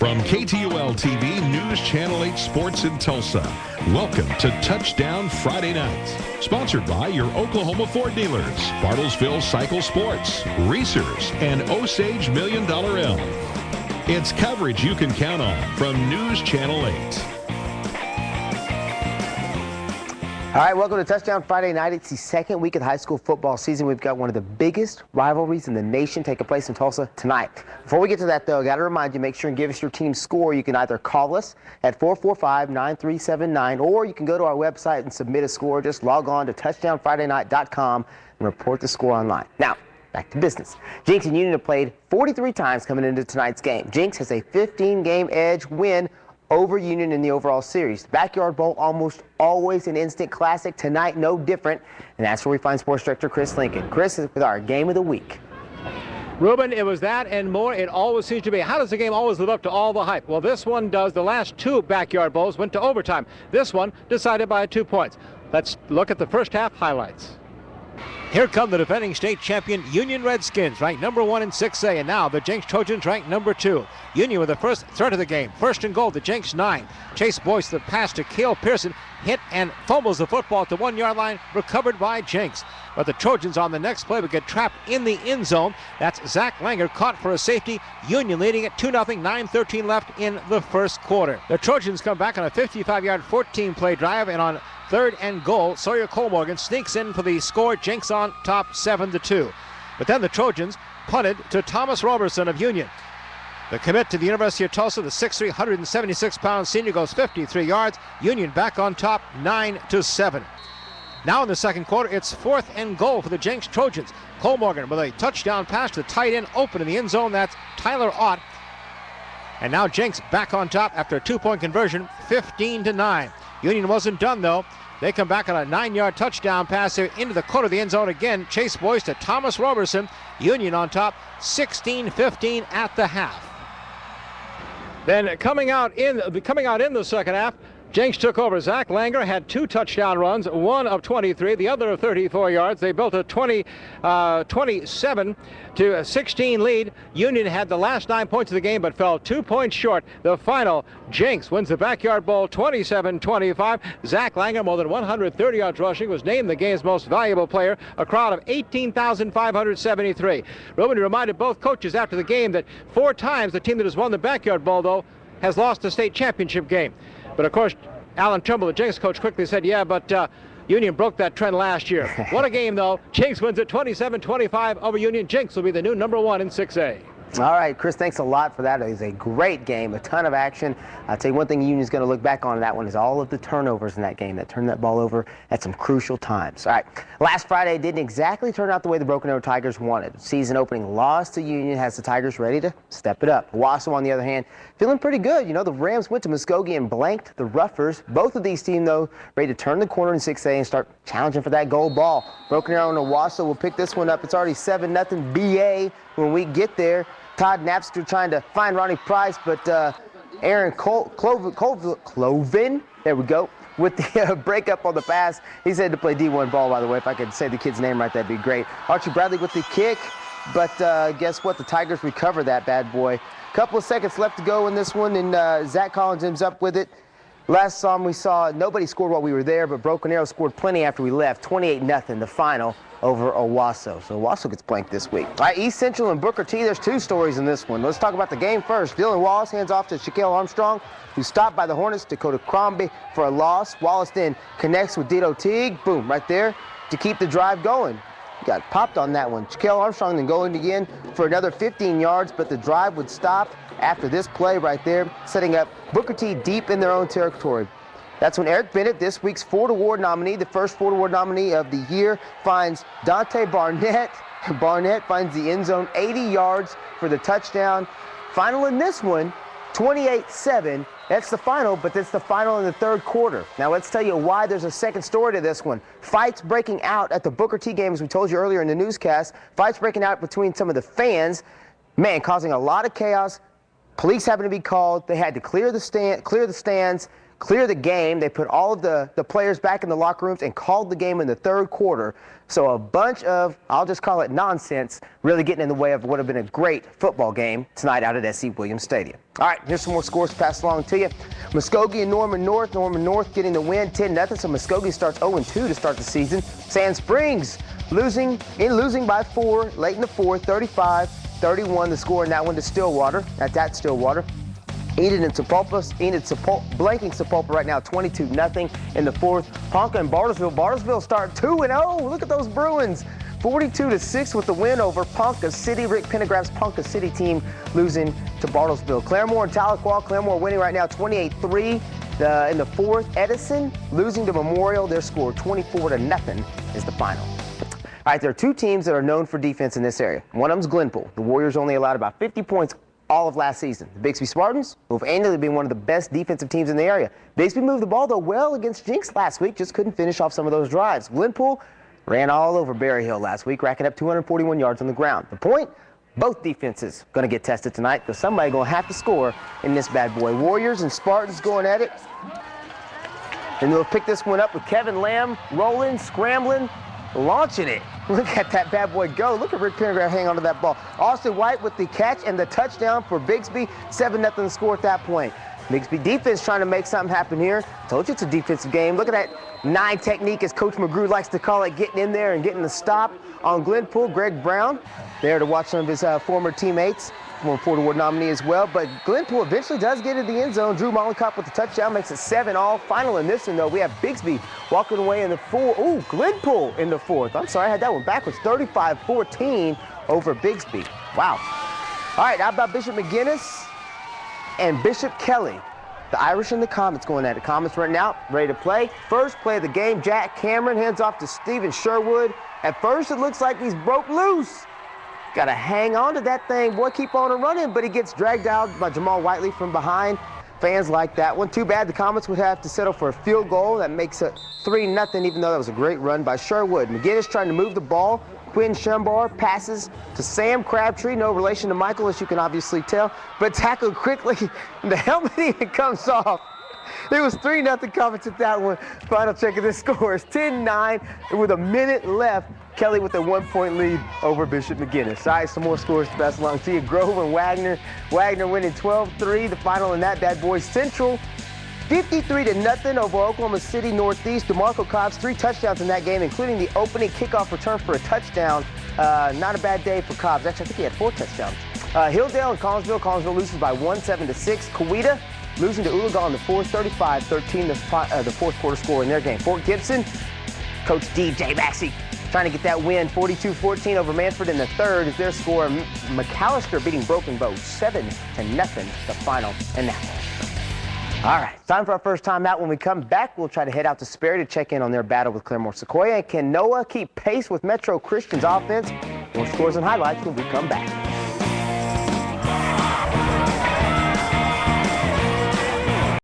From KTUL TV News Channel 8 Sports in Tulsa, welcome to Touchdown Friday Night. Sponsored by your Oklahoma Ford dealers, Bartlesville Cycle Sports, Reesers, and Osage $1 Million Elm. It's coverage you can count on from News Channel 8. All right, welcome to Touchdown Friday Night. It's the second week of the high school football season. We've got one of the biggest rivalries in the nation taking place in Tulsa tonight. Before we get to that, though, I got to remind you, make sure and give us your team's score. You can either call us at 445-9379, or you can go to our website and submit a score. Just log on to touchdownfridaynight.com and report the score online. Now, back to business. Jenks and Union have played 43 times coming into tonight's game. Jenks has a 15-game edge win over Union in the overall series. The Backyard Bowl, almost always an instant classic. Tonight, no different. And that's where we find Sports Director Chris Lincoln. Chris is with our Game of the Week. Ruben, it was that and more. It always seems to be. How does the game always live up to all the hype? Well, this one does. The last two Backyard Bowls went to overtime. This one decided by 2 points. Let's look at the first half highlights. Here come the defending state champion Union Redskins, ranked number 1 in 6A, and now the Jenks Trojans ranked number 2. Union with the first threat of the game. First and goal, the Jenks 9. Chase Boyce, the pass to Cale Pearson, hit and fumbles the football at the 1-yard line, recovered by Jenks. But the Trojans on the next play would get trapped in the end zone. That's Zach Langer caught for a safety. Union leading at 2-0, 9:13 left in the first quarter. The Trojans come back on a 55-yard 14-play drive, and on third and goal, Sawyer Colmorgan sneaks in for the score. Jenks on top 7-2. But then the Trojans punted to Thomas Roberson of Union. The commit to the University of Tulsa, the 6'3", 176-pound senior, goes 53 yards. Union back on top 9-7. Now in the second quarter, it's fourth and goal for the Jenks Trojans. Colmorgan with a touchdown pass to the tight end, open in the end zone. That's Tyler Ott. And now Jenks back on top after a 2-point conversion, 15-9. Union wasn't done, though. They come back on a 9-yard touchdown pass here into the corner of the end zone again. Chase Boyce to Thomas Roberson. Union on top, 16-15 at the half. Then coming out in the second half, Jenks took over. Zach Langer had 2 touchdown runs, one of 23, the other of 34 yards. They built a 27-16 lead. Union had the last 9 points of the game, but fell 2 points short. The final, Jenks wins the Backyard Bowl 27-25. Zach Langer, more than 130 yards rushing, was named the game's most valuable player. A crowd of 18,573. Ruben reminded both coaches after the game that 4 times the team that has won the Backyard Bowl, though, has lost the state championship game. But of course, Alan Trimble, the Jenks coach, quickly said, yeah, but Union broke that trend last year. What a game, though. Jenks wins it 27-25 over Union. Jenks will be the new number 1 in 6A. All right, Chris, thanks a lot for that. It was a great game, a ton of action. I'll tell you one thing Union's going to look back on that one is all of the turnovers in that game that turned that ball over at some crucial times. All right, last Friday didn't exactly turn out the way the Broken Arrow Tigers wanted. Season opening loss to Union has the Tigers ready to step it up. Owasso, on the other hand, feeling pretty good. You know, the Rams went to Muskogee and blanked the Ruffers. Both of these teams, though, ready to turn the corner in 6A and start challenging for that gold ball. Broken Arrow and Owasso will pick this one up. It's already 7-0 BA when we get there. Todd Napster trying to find Ronnie Price, but Aaron Cloven, there we go, with the breakup on the pass. He's headed to play D1 ball, by the way. If I could say the kid's name right, that'd be great. Archie Bradley with the kick, but guess what? The Tigers recover that bad boy. Couple of seconds left to go in this one, and Zach Collins ends up with it. Last time we saw, nobody scored while we were there, but Broken Arrow scored plenty after we left. 28-0, the final over Owasso. So Owasso gets blanked this week. All right, East Central and Booker T, there's 2 stories in this one. Let's talk about the game first. Dylan Wallace hands off to Shaquille Armstrong, who's stopped by the Hornets. Dakota Crombie for a loss. Wallace then connects with Dito Teague. Boom, right there to keep the drive going. Got popped on that one. Shaquille Armstrong then going again for another 15 yards, but the drive would stop after this play right there, setting up Booker T deep in their own territory. That's when Eric Bennett, this week's Ford Award nominee, the first Ford Award nominee of the year, finds Dante Barnett. Barnett finds the end zone, 80 yards for the touchdown. Final in this one, 28-7. That's the final, but that's the final in the third quarter. Now let's tell you why there's a second story to this one. Fights breaking out at the Booker T game, as we told you earlier in the newscast. Fights breaking out between some of the fans, man, causing a lot of chaos. Police having to be called. They had to clear the stands. clear the game. They put all of the players back in the locker rooms and called the game in the third quarter. So a bunch of, I'll just call it nonsense, really getting in the way of what would have been a great football game tonight out at S.C. Williams Stadium. All right, here's some more scores to pass along to you. Muskogee and Norman North. Norman North getting the win, 10-0. So Muskogee starts 0-2 to start the season. Sand Springs losing by 4 late in the fourth, 35-31. The score in that one to Stillwater. At Stillwater. Enid and Sepulpa, blanking Sepulpa right now, 22-0 in the fourth. Ponca and Bartlesville. Bartlesville start 2-0. Look at those Bruins. 42-6 with the win over Ponca City. Rick Pendergraft's Ponca City team losing to Bartlesville. Claremore and Tahlequah. Claremore winning right now, 28-3 in the fourth. Edison losing to Memorial. Their score 24-0 is the final. All right, there are two teams that are known for defense in this area. One of them is Glenpool. The Warriors only allowed about 50 points all of last season. The Bixby Spartans, who have annually been one of the best defensive teams in the area. Bixby moved the ball, though, well against Jinx last week, just couldn't finish off some of those drives. Glenpool ran all over Berry Hill last week, racking up 241 yards on the ground. The point, both defenses going to get tested tonight because somebody's going to have to score in this bad boy. Warriors and Spartans going at it. And they'll pick this one up with Kevin Lamb rolling, scrambling, launching it. Look at that bad boy go. Look at Rick Pendergraft hang on to that ball. Austin White with the catch and the touchdown for Bixby. 7-0 the score at that point. Bixby defense trying to make something happen here. Told you it's a defensive game. Look at that 9 technique, as Coach McGrew likes to call it, getting in there and getting the stop on Glenpool. Greg Brown there to watch some of his former teammates. Former Ford Award nominee as well, but Glenpool eventually does get into the end zone. Drew Mollenkopf with the touchdown makes it 7-all. Final in this one, though, we have Bixby walking away in the fourth. Ooh, Glenpool in the fourth. I'm sorry, I had that one backwards. 35-14 over Bixby. Wow. All right, how about Bishop McGuinness and Bishop Kelley? The Irish and the Comets going at it. Comets running out, ready to play. First play of the game, Jack Cameron hands off to Steven Sherwood. At first, it looks like he's broke loose. Got to hang on to that thing. Boy, keep on running, but he gets dragged out by Jamal Whiteley from behind. Fans like that one. Too bad the Comets would have to settle for a field goal. That makes it 3-0, even though that was a great run by Sherwood. McGuinness trying to move the ball. Quinn Shumbar passes to Sam Crabtree. No relation to Michael, as you can obviously tell, but tackled quickly. The helmet even comes off. It was 3-0 Comets at that one. Final check of this score is 10-9 with a minute left. Kelley with a 1-point lead over Bishop McGuinness. All right, some more scores to pass along to you. Grove and Wagner. Wagner winning 12-3. The final in that bad boy. Central 53-0 over Oklahoma City Northeast. DeMarco Cobbs 3 touchdowns in that game, including the opening kickoff return for a touchdown. Not a bad day for Cobbs. Actually, I think he had 4 touchdowns. Hilldale and Collinsville. Collinsville loses by 1, 7-6. Coweta losing to Oologah in the fourth, 35-13, the fourth quarter score in their game. Fort Gibson, Coach DJ Maxey trying to get that win, 42-14 over Manford in the third is their score. McAllister beating Broken Bow, 7-0, the final in that one. All right, time for our first time out. When we come back, we'll try to head out to Sperry to check in on their battle with Claremore Sequoia. And can Noah keep pace with Metro Christian's offense? More scores and highlights when we come back.